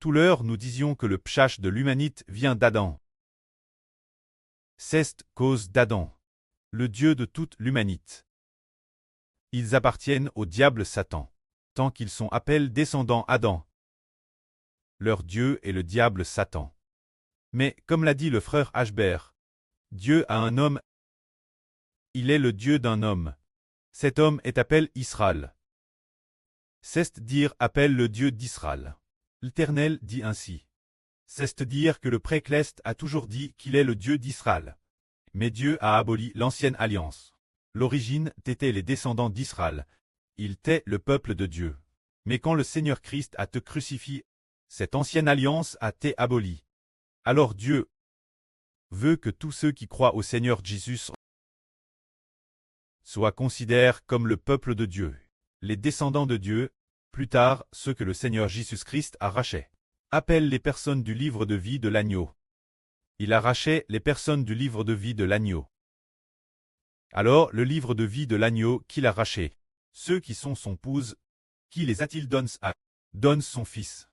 Tout l'heure nous disions que le pshach de l'humanite vient d'Adam. C'est cause d'Adam, le Dieu de toute l'humanite. Ils appartiennent au diable Satan, tant qu'ils sont appelés descendants Adam. Leur Dieu est le diable Satan. Mais, comme l'a dit le frère Ashbert, Dieu a un homme. Il est le Dieu d'un homme. Cet homme est appelé Israël. C'est-dire appelle le Dieu d'Israël. L'Éternel dit ainsi. C'est-dire que le Précleste a toujours dit qu'il est le Dieu d'Israël. Mais Dieu a aboli l'ancienne alliance. L'origine était les descendants d'Israël. Il était le peuple de Dieu. Mais quand le Seigneur Christ a te crucifié, cette ancienne alliance a été abolie. Alors Dieu veut que tous ceux qui croient au Seigneur Jésus soient considérés comme le peuple de Dieu, les descendants de Dieu, plus tard ceux que le Seigneur Jésus-Christ a rachetés. Appelle les personnes du livre de vie de l'agneau. Il a racheté les personnes du livre de vie de l'agneau. Alors le livre de vie de l'agneau qu'il a racheté, ceux qui sont son épouse, qui les a-t-il donné à donne son fils.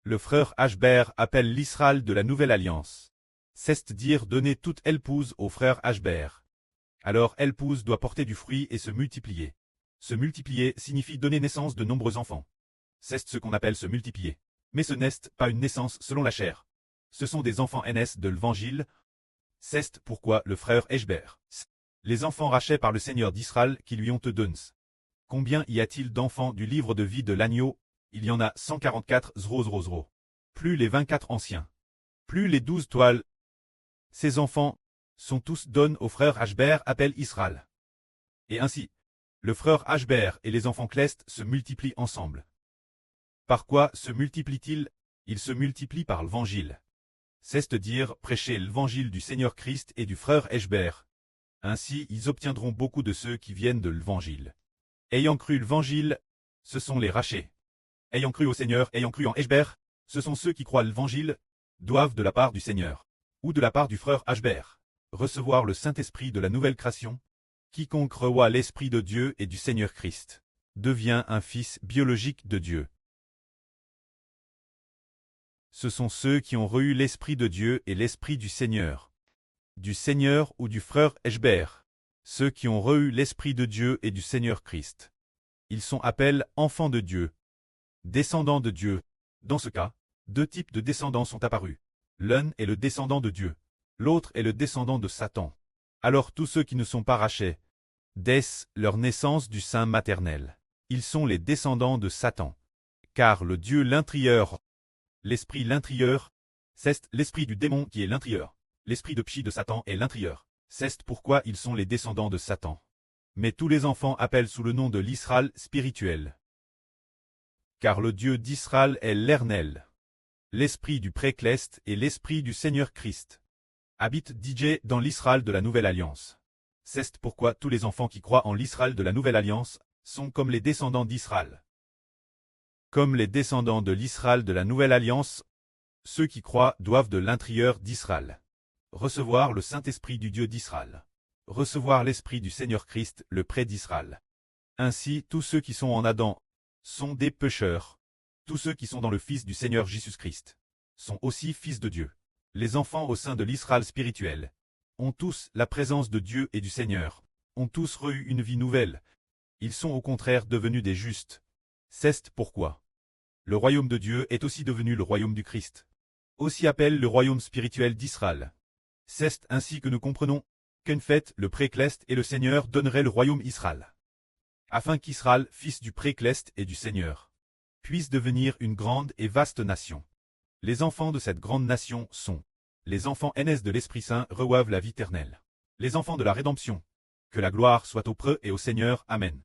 Le frère Ashbert appelle l'Israël de la nouvelle alliance. C'est-dire donner toute épouse au frère Ashbert. Alors l'épouse doit porter du fruit et se multiplier. Se multiplier signifie donner naissance de nombreux enfants. C'est ce qu'on appelle se multiplier. Mais ce n'est pas une naissance selon la chair. Ce sont des enfants NS de l'Évangile. C'est pourquoi le frère Ashbert. Les enfants rachetés par le Seigneur d'Israël qui lui ont te donné. Combien y a-t-il d'enfants du livre de vie de l'agneau? Il y en a 144 000. Plus les 24 anciens. Plus les 12 toiles. Ces enfants sont tous donnés au frère Ashbert appelle Israël. Et ainsi, le frère Ashbert et les enfants Cleste se multiplient ensemble. Par quoi se multiplient-ils? Ils se multiplient par l'Évangile. C'est-à-dire prêcher l'Évangile du Seigneur Christ et du frère Ashbert. Ainsi ils obtiendront beaucoup de ceux qui viennent de l'Évangile. Ayant cru l'Évangile, ce sont les rachetés. Ayant cru au Seigneur, ayant cru en Ashbert, ce sont ceux qui croient l'Évangile, doivent de la part du Seigneur, ou de la part du frère Ashbert, recevoir le Saint-Esprit de la nouvelle création. Quiconque croit l'Esprit de Dieu et du Seigneur Christ, devient un fils biologique de Dieu. Ce sont ceux qui ont reçu l'Esprit de Dieu et l'Esprit du Seigneur ou du frère Ashbert, ceux qui ont reçu l'Esprit de Dieu et du Seigneur Christ. Ils sont appelés enfants de Dieu, descendants de Dieu. Dans ce cas, deux types de descendants sont apparus. L'un est le descendant de Dieu, l'autre est le descendant de Satan. Alors tous ceux qui ne sont pas rachetés, dès leur naissance du sein maternel, ils sont les descendants de Satan. Car le Dieu l'intérieur, l'esprit l'intérieur, c'est l'esprit du démon qui est l'intérieur. L'esprit de Pshi de Satan est l'intérieur. C'est pourquoi ils sont les descendants de Satan. Mais tous les enfants appellent sous le nom de l'Israël spirituel. Car le Dieu d'Israël est l'Éternel. L'esprit du Précleste et l'esprit du Seigneur Christ habite DJ dans l'Israël de la Nouvelle Alliance. C'est pourquoi tous les enfants qui croient en l'Israël de la Nouvelle Alliance sont comme les descendants d'Israël. Comme les descendants de l'Israël de la Nouvelle Alliance, ceux qui croient doivent de l'intérieur d'Israël recevoir le Saint-Esprit du Dieu d'Israël, recevoir l'Esprit du Seigneur Christ, le près d'Israël. Ainsi, tous ceux qui sont en Adam sont des pécheurs. Tous ceux qui sont dans le Fils du Seigneur Jésus-Christ sont aussi fils de Dieu. Les enfants au sein de l'Israël spirituel ont tous la présence de Dieu et du Seigneur, ont tous reçu une vie nouvelle. Ils sont au contraire devenus des justes. C'est pourquoi le royaume de Dieu est aussi devenu le royaume du Christ. Aussi appelle le royaume spirituel d'Israël. C'est ainsi que nous comprenons qu'en fait le Précleste et le Seigneur donneraient le royaume Israël. Afin qu'Israël, fils du Précleste et du Seigneur, puisse devenir une grande et vaste nation. Les enfants de cette grande nation sont les enfants NS de l'Esprit Saint reçoivent la vie éternelle. Les enfants de la rédemption. Que la gloire soit au Preux et au Seigneur. Amen.